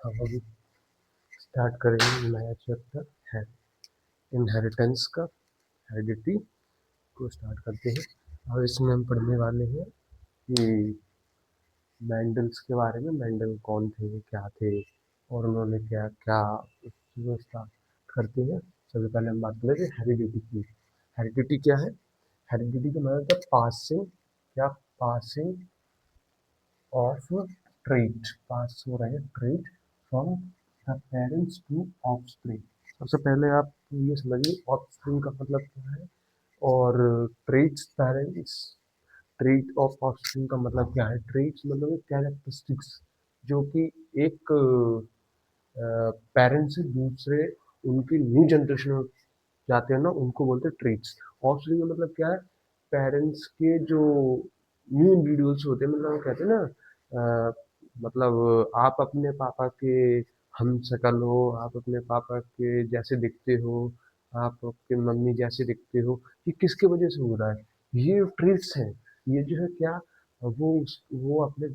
अब हम स्टार्ट करेंगे नया चैप्टर है इनहेरिटेंस का। हेरिडिटी को स्टार्ट करते हैं और इसमें हम पढ़ने वाले हैं कि मेंडल्स के बारे में। मेंडल कौन थे, क्या थे और उन्होंने क्या क्या चीज़ों स्टार्ट करते हैं। सबसे पहले हम बात करेंगे हेरिडिटी की। हेरिडिटी क्या है? हेरिडिटी का मतलब पासिंग, क्या पासिंग ऑफ ट्रेट, पास हो रहे हैं trait from the parents to offspring. सबसे पहले आप ये समझिए ऑफस्प्रिंग का मतलब क्या है और traits parents, trait of offspring का मतलब क्या है। ट्रेट्स मतलब कैरेक्टरिस्टिक्स जो कि एक पेरेंट से दूसरे उनकी न्यू जनरेशन में जाते हैं ना, उनको बोलते हैं ट्रेट्स। ऑफस्प्रिंग का मतलब क्या है, पेरेंट्स के जो न्यू इंडिविजुअल्स होते हैं, मतलब कहते हैं ना मतलब आप अपने पापा के हम शक्ल हो, आप अपने पापा के जैसे दिखते हो, आप आपके मम्मी जैसे दिखते हो। ये किसके वजह से हो रहा है? ये ट्रेट्स हैं। ये जो है क्या, वो अपने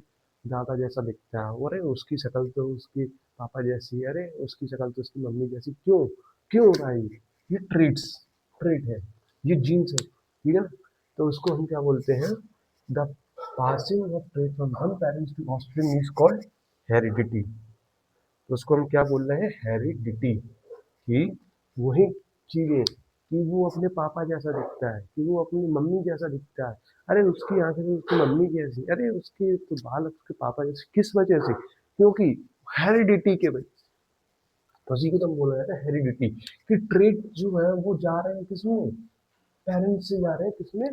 दादा जैसा दिखता है, अरे उसकी शक्ल तो उसके पापा जैसी, अरे उसकी शक्ल तो उसकी मम्मी जैसी। क्यों क्यों हो रहा है ये ट्रेट्स, ट्रेट है, ये जीन्स है, ठीक है ना। तो उसको हम क्या बोलते हैं, the passing of trait from one parents to offspring is called heredity. तो उसको हम क्या बोल रहे हैं, हेरिडिटी। कि वही चीजें, कि वो अपने पापा जैसा दिखता है, कि वो अपनी मम्मी जैसा दिखता है, अरे उसकी आंखें तो उसकी मम्मी जैसी, अरे उसके तो बाल उसके पापा जैसे। किस वजह से? क्योंकि हेरिडिटी के वजह। तो उसी को तो हम बोल रहे हैं हेरिडिटी, कि ट्रेट जो है वो जा रहे हैं किसमें, पेरेंट्स से जा रहे हैं किसमें,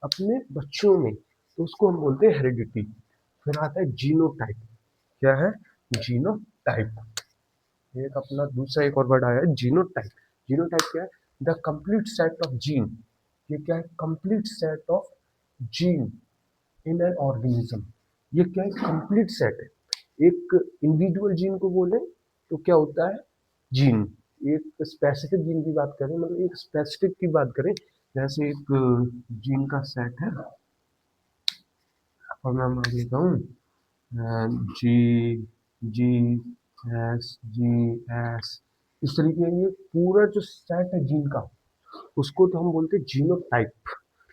अपने बच्चों में। तो उसको हम बोलते हैं हेरिडिटी। फिर आता है जीनोटाइप। क्या है? जीनोटाइप। एक अपना दूसरा एक और वर्ड आया है जीनोटाइप। जीनोटाइप क्या है? The complete set of gene. ये क्या है? Complete set of gene in an organism. ये क्या है? कंप्लीट सेट है। एक इंडिविजुअल जीन को बोले तो क्या होता है, जीन। एक स्पेसिफिक जीन की बात करें, मतलब एक स्पेसिफिक की बात करें, जैसे एक जीन का सेट है और मैं मान लेता हूँ जी, जी एस, इस तरीके ये पूरा जो सेट है जीन का, उसको तो हम बोलते हैं जीनोटाइप।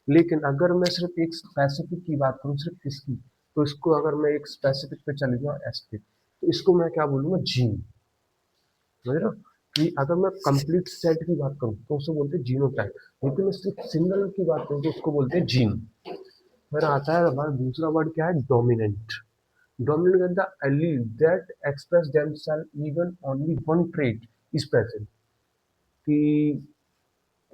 लेकिन अगर मैं सिर्फ एक स्पेसिफिक की बात करूँ, सिर्फ इसकी, तो इसको अगर मैं एक स्पेसिफिक पे चले जाऊँ, एस पे, तो इसको मैं क्या बोलूँगा, जीन। समझ रहे हो? कि अगर मैं कंप्लीट सेट की बात करूँ तो उसको बोलते हैं जीनोटाइप, लेकिन मैं सिर्फ सिंगल की बात करूँ तो उसको बोलते हैं जीन। फिर आता है हमारा दूसरा वर्ड, क्या है? Dominant. Dominant are the allele that express themselves even only one trait is present. कि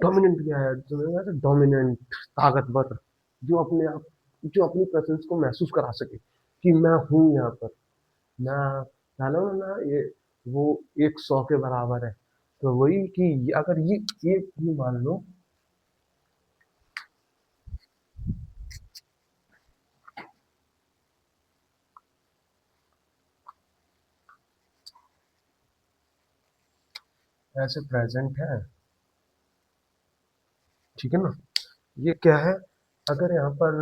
डोमिनेंट क्या है? तो डोमिनेंट, ताकतवर, जो अपने आप, जो अपनी प्रेजेंस को महसूस करा सके कि मैं हूँ यहाँ पर, मैं जानो ना, ये वो 100 के बराबर है। तो वही कि अगर ये एक भी मान लो, ऐसे प्रेजेंट है, ठीक है ना, ये क्या है, अगर यहाँ पर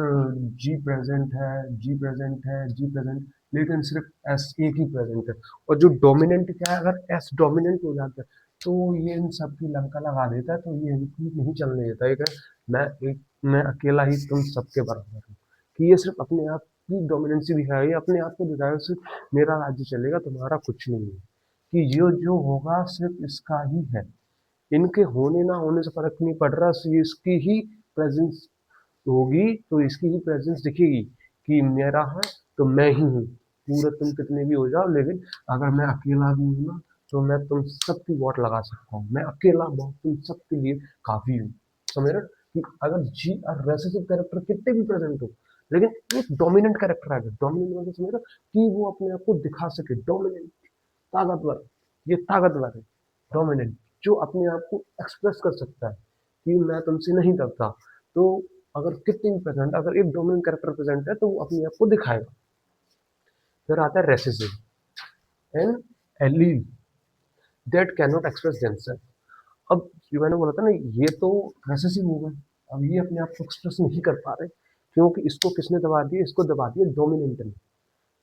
जी प्रेजेंट है, जी प्रेजेंट है, जी प्रेजेंट, लेकिन सिर्फ एस एक ही प्रेजेंट है, और जो डोमिनेंट क्या है, अगर एस डोमिनेंट हो जाता है तो ये इन सब की लंका लगा देता है, तो ये इनकी नहीं चलने देता है। मैं एक, मैं अकेला ही तुम सबके बराबर हूँ, कि ये सिर्फ अपने आप की डोमिनेंसी दिखाएगा, ये अपने आप को दिखाएगा सिर्फ मेरा राज्य चलेगा, तुम्हारा कुछ नहीं है, कि ये जो होगा सिर्फ इसका ही है। इनके होने ना होने से फर्क नहीं पड़ रहा, इसकी ही प्रेजेंस होगी तो इसकी ही प्रेजेंस दिखेगी, कि मेरा है तो मैं ही हूँ। पूरे तुम कितने भी हो जाओ, लेकिन अगर मैं अकेला भी हूँ ना, तो मैं तुम सबकी वोट लगा सकता हूँ, मैं अकेला बहुत तुम सबके लिए काफी हूँ। समझ रहे हो? कि अगर जी और रेसेसिव कैरेक्टर कितने भी प्रेजेंट हो, लेकिन एक डोमिनेंट कैरेक्टर आ गया, डोमिनेंट मतलब समझ रहे हो, कि वो अपने आप को दिखा सके, डोमिनेंट, ताकतवर, ये ताकतवर है, डोमिनेंट, जो अपने आप को एक्सप्रेस कर सकता है कि मैं तुमसे नहीं डरता। तो अगर कितनी भी प्रेजेंट, अगर एक डोमिनेंट कैरेक्टर प्रेजेंट है तो वो अपने आप को दिखाएगा। फिर आता है racism and allele that can not express themself. अब ये मैंने बोला था ना, ये तो रेसेसिव हो गए, अब ये अपने आप को एक्सप्रेस नहीं कर पा रहे, क्योंकि इसको किसने दबा दिया, इसको दबा दिया डोमिनेंट ने,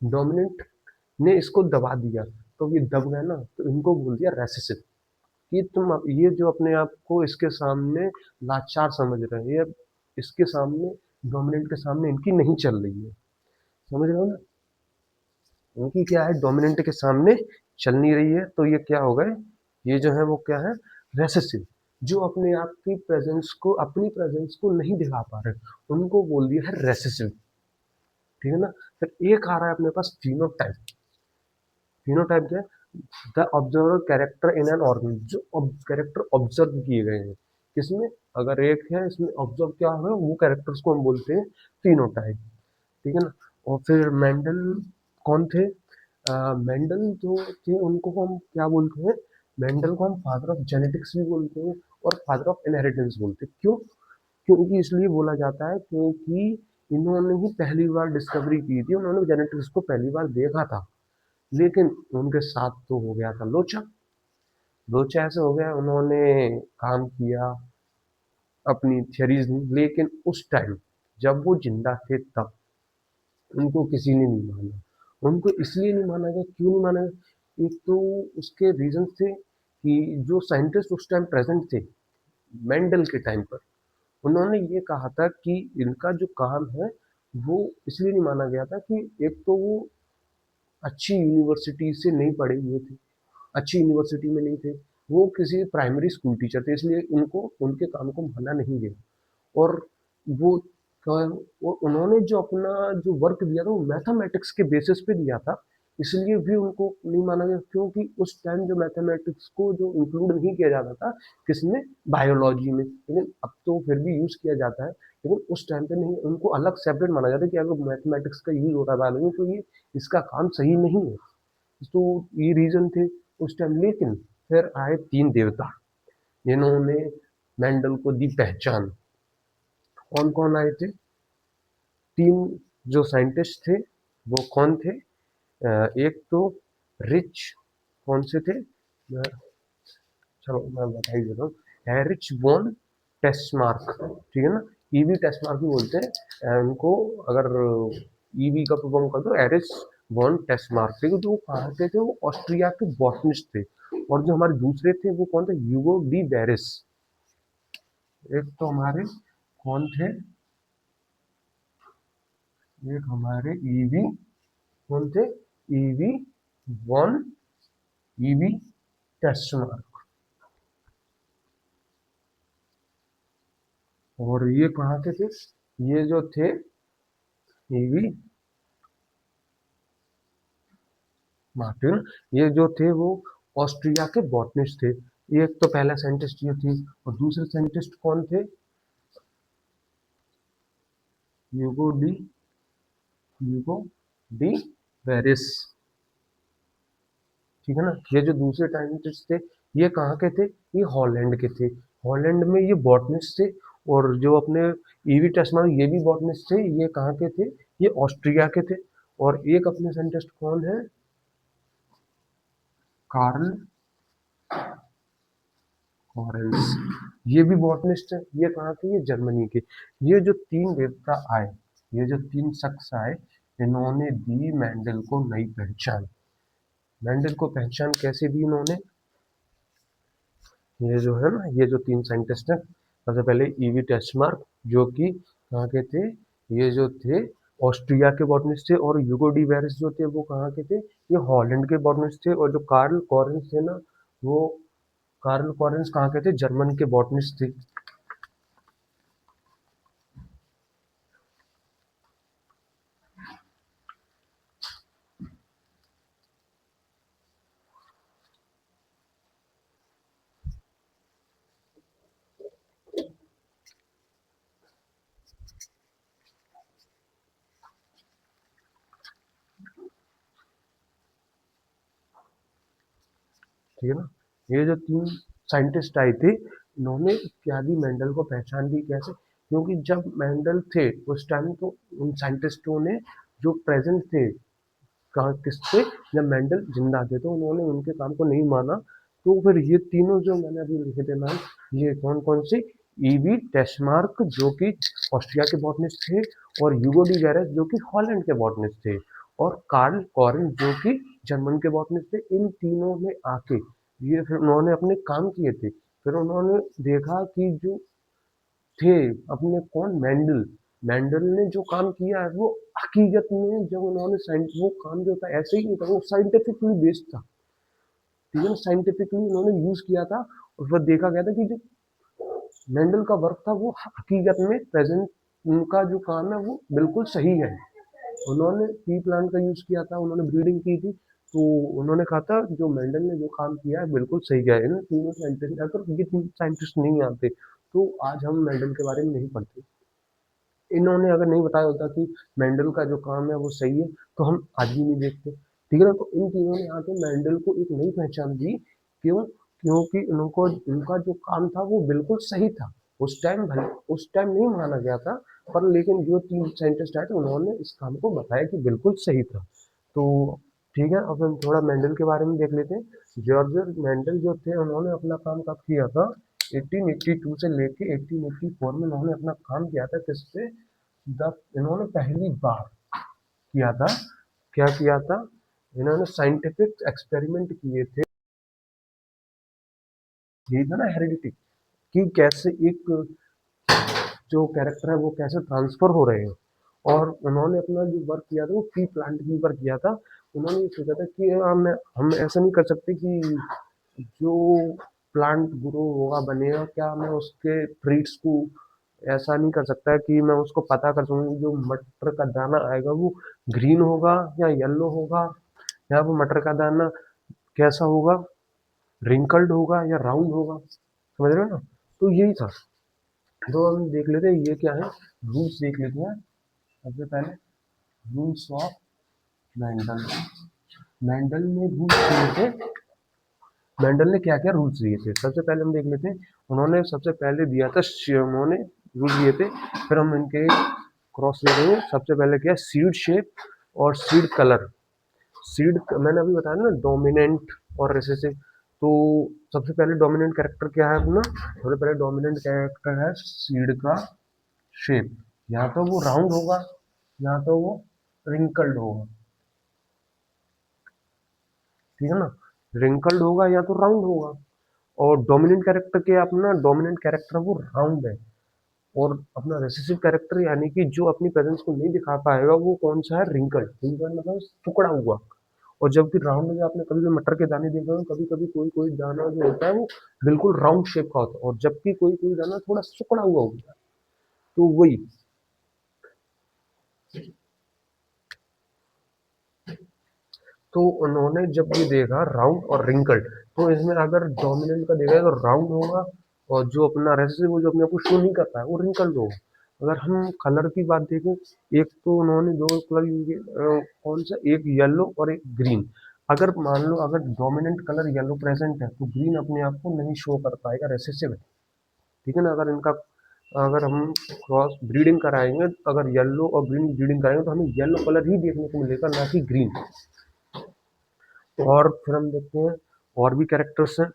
डोमिनेंट ने इसको दबा दिया। तो ये दब गए ना, तो इनको बोल दिया रेसेसिव, कि तुम ये जो अपने आप को इसके सामने लाचार समझ रहे हैं, ये इसके सामने, डोमिनेंट के सामने इनकी नहीं चल रही है, समझ रहे हो ना? इनकी क्या है, डोमिनेंट के सामने चल नहीं रही है, तो ये क्या हो गए, ये जो है वो क्या है, रेसेसिव, जो अपने आप की प्रेजेंस को, अपनी प्रेजेंस को नहीं दिखा पा रहे, उनको बोल दिया है रेसेसिव। ठीक है ना? फिर एक आ रहा है अपने पास फिनोटाइप। फिनोटाइप क्या है, the observer character in an organ, जो कैरेक्टर ऑब्जर्व किए गए हैं किसमें, अगर एक है इसमें ऑब्जर्व क्या है, वो कैरेक्टर्स को हम बोलते हैं फिनोटाइप। ठीक है ना? और फिर मेंडल कौन थे, मेंडल जो थे उनको हम क्या बोलते हैं, मेंडल को हम फादर ऑफ जेनेटिक्स भी बोलते हैं और फादर ऑफ इनहेरिटेंस बोलते हैं। क्यों? क्योंकि इसलिए बोला जाता है क्योंकि इन्होंने ही पहली बार डिस्कवरी की थी, उन्होंने जेनेटिक्स को पहली बार देखा था, लेकिन उनके साथ तो हो गया था लोचा। लोचा ऐसे हो गया, उन्होंने काम किया, अपनी थियरीज, लेकिन उस टाइम जब वो जिंदा थे तब उनको किसी ने नहीं माना। उनको इसलिए नहीं माना गया, क्यों नहीं माना गया, एक तो उसके रीजन थे कि जो साइंटिस्ट उस टाइम प्रेजेंट थे मेंडल के टाइम पर, उन्होंने ये कहा था कि इनका जो काम है वो इसलिए नहीं माना गया था कि एक तो वो अच्छी यूनिवर्सिटी से नहीं पढ़े हुए थे, अच्छी यूनिवर्सिटी में नहीं थे, वो किसी प्राइमरी स्कूल टीचर थे, इसलिए उनको उनके काम को माना नहीं गया। और वो वो उन्होंने जो अपना जो वर्क दिया था वो मैथमेटिक्स के बेसिस पे दिया था, इसलिए भी उनको नहीं माना गया, क्योंकि उस टाइम जो मैथमेटिक्स को जो इंक्लूड नहीं किया जाता था किसमें, बायोलॉजी में, लेकिन अब तो फिर भी यूज किया जाता है, लेकिन उस टाइम पे नहीं, उनको अलग सेपरेट माना जाता है कि अगर मैथमेटिक्स का यूज हो रहा है बायोलॉजी में तो ये इसका काम सही नहीं है। तो ये रीजन थे उस टाइम। लेकिन फिर आए तीन देवता जिन्होंने मेंडल को दी पहचान। कौन कौन आए थे, तीन जो साइंटिस्ट थे वो कौन थे, एक तो रिच, कौन से थे, चलो मैं बता ही देता हूँ, हैरिच वॉन टेस्मार्क। ठीक है ना, ईवी टेस्मार्क भी बोलते हैं उनको, अगर ईवी का परफॉर्म कर दो, हैरिच वॉन टेस्मार्क थे, जो कहाँ के थे, वो ऑस्ट्रिया के बॉटनिस्ट थे। और जो हमारे दूसरे थे वो कौन थे, ह्यूगो डी बेरिस। एक तो हमारे कौन थे, एक हमारे ईवी, कौन थे, ईवी वॉन, ईवी टेस्मार्क। और ये कहाँ के थे, ये जो थे ईवी मार्टिन, ये जो थे वो ऑस्ट्रिया के बॉटनिस्ट थे। ये एक तो पहला साइंटिस्ट ये थी, और दूसरे साइंटिस्ट कौन थे, Hugo de, Hugo de Vries. ठीक है ना, ये जो दूसरे साइंटिस्ट थे ये कहाँ के थे, ये हॉलैंड के थे, हॉलैंड में ये बॉटनिस्ट थे। और जो अपने ईवी टेस्मान ये भी बॉटनिस्ट थे, ये कहाँ के थे, ये ऑस्ट्रिया के थे। और एक अपने साइंटिस्ट कौन है, कार्ल लॉरेंस, ये भी बॉटनिस्ट है, ये कहाँ के, ये जर्मनी के। ये जो तीन देवता आए, ये जो तीन शख्स आए, इन्होंने दी मेंडल को नई पहचान। मेंडल को पहचान कैसे दी इन्होंने, ये जो है ना, ये जो तीन साइंटिस्ट हैं, सबसे पहले ईवी टेस्मार्क जो कि कहाँ के थे, ये जो थे ऑस्ट्रिया के बॉटनिस्ट थे। और ह्यूगो डी वेरिस जो थे वो कहाँ के थे, ये हॉलैंड के बॉटनिस्ट थे। और जो कार्ल कॉरेंस थे ना, वो कार्ल कॉरेंस कहाँ के थे, जर्मन के बॉटनिस्ट थे। ठीक है ना, ये जो तीन साइंटिस्ट आए थे, इन्होंने क्या दी, मेंडल को पहचान दी। कैसे, क्योंकि जब मेंडल थे उस टाइम तो उन साइंटिस्टों ने जो प्रेजेंट थे, कहाँ किस पे, जब मेंडल जिंदा थे तो उन्होंने उनके काम को नहीं माना। तो फिर ये तीनों जो मैंने अभी लिखे थे नाम, ये कौन कौन से, ईवी टेस्मार्क जो कि ऑस्ट्रिया के बॉटनिस्ट थे, और ह्यूगो डी वेरिस जो कि हॉलैंड के बॉटनिस्ट थे। और कार्ल कॉरिन जो कि जर्मन के बॉटनिस्ट थे। इन तीनों ने आके ये फिर उन्होंने अपने काम किए थे। फिर उन्होंने देखा कि जो थे अपने कौन मेंडल, मेंडल ने जो काम किया है वो हकीकत में जब उन्होंने वो काम जो था ऐसे ही नहीं था, वो साइंटिफिकली बेस्ड था। ठीक है ना, साइंटिफिकली उन्होंने यूज किया था और फिर देखा गया था कि जो मेंडल का वर्क था वो हकीकत में प्रेजेंट उनका जो काम है वो बिल्कुल सही है। उन्होंने पी प्लांट का यूज किया था, उन्होंने ब्रीडिंग की थी, तो उन्होंने कहा था जो मेंडल ने जो काम किया है बिल्कुल सही है। इन तीनों साइंटिस्ट, अगर ये तीन साइंटिस्ट नहीं आते तो आज हम मेंडल के बारे में नहीं पढ़ते। इन्होंने अगर नहीं बताया होता कि मेंडल का जो काम है वो सही है तो हम आज भी नहीं देखते। ठीक है ना, तो इन तीनों ने आके मेंडल को एक नई पहचान दी। क्यों? क्योंकि उनको उनका जो काम था वो बिल्कुल सही था। उस टाइम भले उस टाइम नहीं माना गया था, पर लेकिन जो तीन साइंटिस्ट आए थे उन्होंने इस काम को बताया कि बिल्कुल सही था। तो ठीक है, अब हम थोड़ा मेंडल के बारे में देख लेते हैं। जॉर्ज मेंडल जो थे उन्होंने अपना काम कब किया था? 1882 से लेके 1884 में उन्होंने अपना काम किया था। किस पे? इन्होंने पहली बार किया था, क्या किया था? इन्होंने साइंटिफिक एक्सपेरिमेंट किए थे। यही था ना हेरिडिटी, कि कैसे एक जो कैरेक्टर है वो कैसे ट्रांसफर हो रहे हैं। और उन्होंने अपना जो वर्क किया था वो ट्री प्लांट के ऊपर किया था। उन्होंने ये सोचा था कि हम ऐसा नहीं कर सकते कि जो प्लांट ग्रो होगा बनेगा क्या मैं उसके ट्रीट्स को ऐसा नहीं कर सकता है कि मैं उसको पता कर सकूँ जो मटर का दाना आएगा वो ग्रीन होगा या येलो होगा, या वो मटर का दाना कैसा होगा, रिंकल्ड होगा या राउंड होगा। समझ रहे हो ना? तो यही था। तो हम देख लेते हैं ये क्या है, रूल्स देख लेते हैं। सबसे पहले रूल्स ऑफ मैंडल। मैंडल ने रूल्स दिए थे। मैंडल ने क्या क्या रूल्स दिए थे सबसे पहले हम देख लेते हैं। उन्होंने सबसे पहले दिया था, उन्होंने रूल दिए थे, फिर हम इनके क्रॉस देखेंगे। सबसे पहले क्या, सीड शेप और सीड कलर। सीड मैंने अभी बताया ना, डोमिनेंट और रिसेसिव। तो सबसे पहले डोमिनेंट कैरेक्टर क्या है अपना? सबसे पहले डोमिनेंट कैरेक्टर है सीड का शेप। या तो वो राउंड होगा या तो वो रिंकल्ड होगा। ठीक है ना, रिंकल्ड होगा या तो राउंड होगा। और डोमिनेंट कैरेक्टर क्या है अपना? डोमिनेंट कैरेक्टर वो राउंड है। और अपना रेसेसिव कैरेक्टर यानी कि जो अपनी प्रेजेंस को नहीं दिखा पाएगा वो कौन सा है? रिंकल्ड। रिंकल्ड मतलब टुकड़ा हुआ। और जबकि राउंड में आपने कभी भी मटर के दाने देखे हो, कभी कभी कोई कोई दाना जो होता है वो बिल्कुल राउंड शेप का होता है, और जबकि कोई कोई दाना थोड़ा सिकुड़ा हुआ होता है। तो वही। तो उन्होंने जब ये देखा राउंड और रिंकल्ड, तो इसमें अगर डोमिनेंट का देखा तो राउंड होगा, और जो अपना रेसेसिव वो जो अपने आप को शो नहीं कर पाया वो रिंकल्ड होगा। अगर हम कलर की बात देखें, एक तो उन्होंने दो कलर यूज किए, कौन सा? एक येलो और एक ग्रीन। अगर मान लो अगर डोमिनेंट कलर येलो प्रेजेंट है तो ग्रीन अपने आप को नहीं शो कर पाएगा, रेसेसिव है। ठीक है ना, अगर इनका अगर हम क्रॉस ब्रीडिंग कराएंगे, अगर येलो और ग्रीन ब्रीडिंग कराएंगे तो हमें येलो कलर ही देखने को मिलेगा, ना कि ग्रीन। और फिर हम देखते हैं और भी कैरेक्टर्स हैं।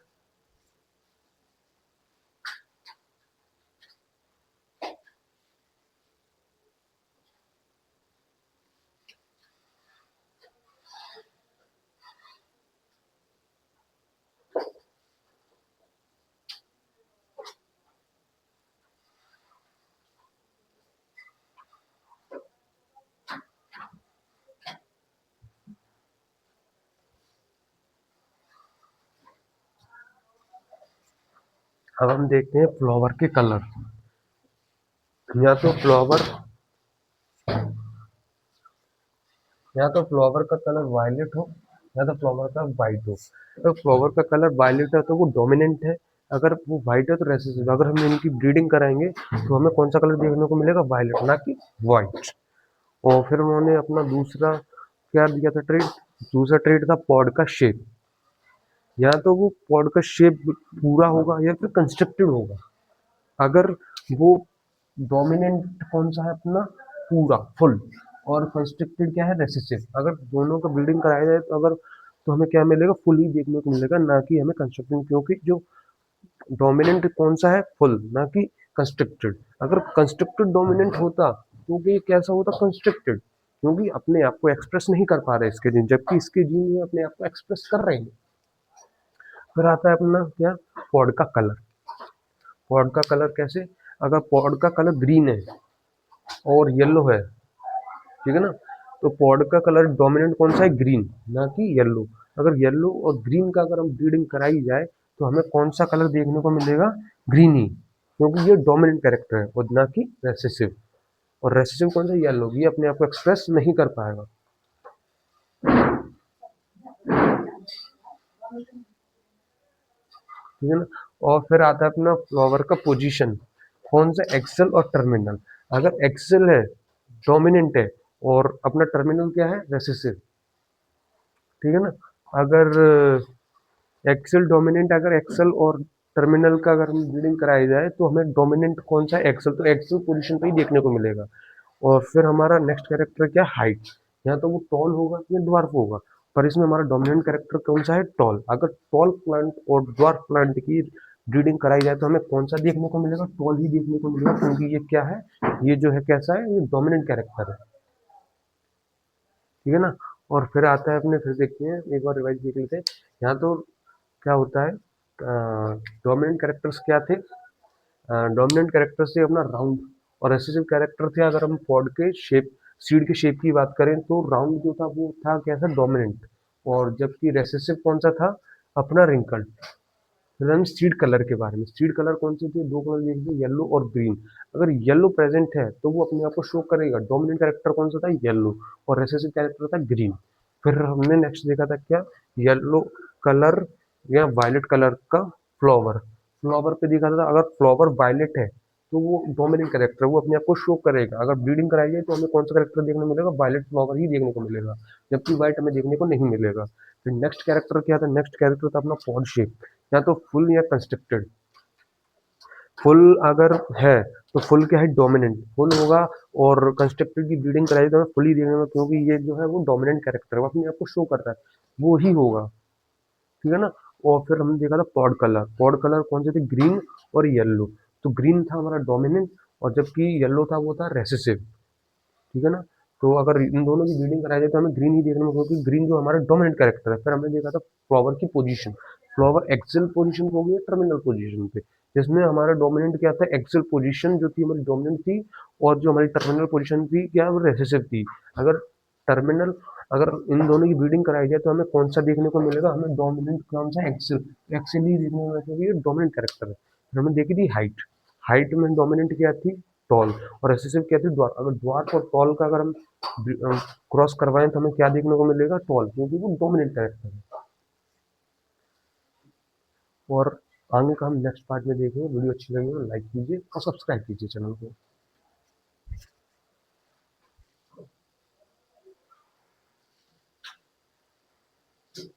अब हम देखते हैं फ्लावर के कलर। या तो फ्लावर या तो फ्लावर का कलर वायलेट हो या तो फ्लावर का वाइट हो। तो फ्लावर का कलर वायलेट है तो वो डोमिनेंट है, अगर वो वाइट है तो रेसेसिव। अगर हम इनकी ब्रीडिंग कराएंगे तो हमें कौन सा कलर देखने को मिलेगा? वायलेट, ना कि वाइट। और फिर उन्होंने अपना दूसरा क्या दिया था ट्रेड? दूसरा ट्रेड था पॉड का शेप। या तो वो पॉड का शेप पूरा होगा या फिर कंस्ट्रक्टेड होगा। अगर वो डोमिनेंट कौन सा है अपना? पूरा फुल। और कंस्ट्रक्टेड क्या है? रेसेसिव। अगर दोनों का ब्रीडिंग कराया जाए तो अगर तो हमें क्या मिलेगा? फुल ही देखने को मिलेगा, ना कि हमें कंस्ट्रक्टेड। क्योंकि जो डोमिनेंट कौन सा है? फुल, ना कि कंस्ट्रक्टेड। अगर कंस्ट्रक्टेड डोमिनेंट होता तो ये कैसा होता? कंस्ट्रक्टेड। क्योंकि अपने आप को एक्सप्रेस नहीं कर पा रहे इसके जीन, जबकि इसके जीन जो है अपने आप को एक्सप्रेस कर रहे हैं। फिर आता है अपना क्या, पॉड का कलर। पॉड का कलर कैसे, अगर पॉड का कलर ग्रीन है और येलो है, ठीक है ना, तो पॉड का कलर डोमिनेंट कौन सा है, ग्रीन, ना कि येलो। अगर येलो और ग्रीन का अगर हम ब्रीडिंग कराई जाए तो हमें कौन सा कलर देखने को मिलेगा, ग्रीन ही, क्योंकि ये डोमिनेंट कैरेक्टर है और ना कि रेसेसिव। और रेसेसिव कौन सा, येलो, ये अपने आप को एक्सप्रेस नहीं कर पाएगा। ठीक है ना। और फिर आता है अपना फ्लावर का पोजीशन, कौन सा, एक्सेल और टर्मिनल। अगर एक्सेल है, डोमिनेंट है, और अपना टर्मिनल क्या है, रेसेसिव, ठीक है ना। अगर एक्सेल डोमिनेंट, अगर एक्सेल और टर्मिनल का अगर हम ब्रीडिंग कराई जाए तो हमें डोमिनेंट कौन सा, एक्सेल, तो एक्सेल पोजीशन पे ही देखने को मिलेगा। और फिर हमारा नेक्स्ट कैरेक्टर क्या, हाइट, या तो वो टॉल होगा या ड्वार्फ होगा, पर इसमें हमारा डोमिनेंट कैरेक्टर कौन सा है, टॉल। अगर टॉल प्लांट और ड्वार्फ प्लांट की ब्रीडिंग कराई जाए तो हमें कौन सा देखने को मिलेगा, टॉल ही देखने को मिलेगा, क्योंकि ये क्या है, ये जो है कैसा है, ये डोमिनेंट कैरेक्टर है, ठीक है ना। और फिर आता है अपने, फिर देखते हैं एक बार रिवाइज देख लेते हैं। यहाँ तो क्या होता है, डोमिनेंट कैरेक्टर्स क्या थे, डोमिनेंट कैरेक्टर से अपना राउंड, और रेसेसिव कैरेक्टर थे, अगर हम पॉड के शेप, सीड के शेप की बात करें तो राउंड जो था वो था कैसा, डोमिनेंट। और जबकि रेसेसिव कौन सा था, अपना रिंकल्ड। फिर हम सीड कलर के बारे में, सीड कलर कौन से थे, दो कलर देखिए, येलो और ग्रीन। अगर येलो प्रेजेंट है तो वो अपने आप को शो करेगा, डोमिनेंट कैरेक्टर कौन सा था, येलो, और रेसेसिव कैरेक्टर था ग्रीन। फिर हमने नेक्स्ट देखा था क्या, येलो कलर या वायलेट कलर का फ्लावर। फ्लावर पे देखा था, अगर फ्लावर वायलेट है तो वो डोमिनेंट कैरेक्टर, वो अपने आप को शो करेगा। अगर ब्रीडिंग कराई जाए तो हमें कौन सा कैरेक्टर देखने को मिलेगा, वायलेट फ्लावर ही देखने को मिलेगा, जबकि व्हाइट हमें देखने को नहीं मिलेगा। फिर नेक्स्ट कैरेक्टर क्या था, नेक्स्ट कैरेक्टर था अपना पॉड शेप, या तो फुल या कंस्ट्रक्टेड। फुल अगर है तो फुल क्या है, डोमिनेंट, फुल होगा। और कंस्ट्रक्टेड की ब्रीडिंग कराई तो हमें फुल ही देखने में, क्योंकि ये जो है वो डोमिनेंट कैरेक्टर है, वो अपने आप को शो कर रहा है, वो ही होगा, ठीक है ना। और फिर हमने देखा था पॉड कलर, पॉड कलर कौन से थे, ग्रीन और येलो। तो ग्रीन था हमारा डोमिनेंट, और जबकि येलो था वो था रेसेसिव, ठीक है ना। तो अगर इन दोनों की ब्रीडिंग कराई जाए तो हमें ग्रीन ही देखने में, क्योंकि ग्रीन जो हमारा डोमिनेंट कैरेक्टर है। फिर हमने देखा था फ्लावर की पोजीशन, फ्लावर एक्सेल पोजीशन हो गई, टर्मिनल पोजीशन पे, जिसमें हमारा डोमिनेंट क्या था, एक्सेल पोजीशन जो थी हमारी डोमिनेंट थी, और जो हमारी टर्मिनल पोजीशन थी क्या, वो रेसेसिव थी। अगर टर्मिनल, अगर इन दोनों की ब्रीडिंग कराई जाए तो हमें कौन सा देखने को मिलेगा, हमें डोमिनेंट कौन सा, एक्सेल, एक्सेल ही देखने को मिलेगा, क्योंकि ये डोमिनेंट कैरेक्टर है। फिर हमने देखी थी हाइट, हाइट में डोमिनेंट क्या थी, टॉल, और रेसेसिव क्या थी, ड्वार्फ। अगर ड्वार्फ और टॉल का अगर हम क्रॉस करवाएं तो हमें क्या देखने को मिलेगा, टॉल, क्योंकि वो डोमिनेंट कैरेक्टर है। और आगे का हम नेक्स्ट पार्ट में देखेंगे। वीडियो अच्छी लगी हो लाइक कीजिए और सब्सक्राइब कीजिए चैनल को।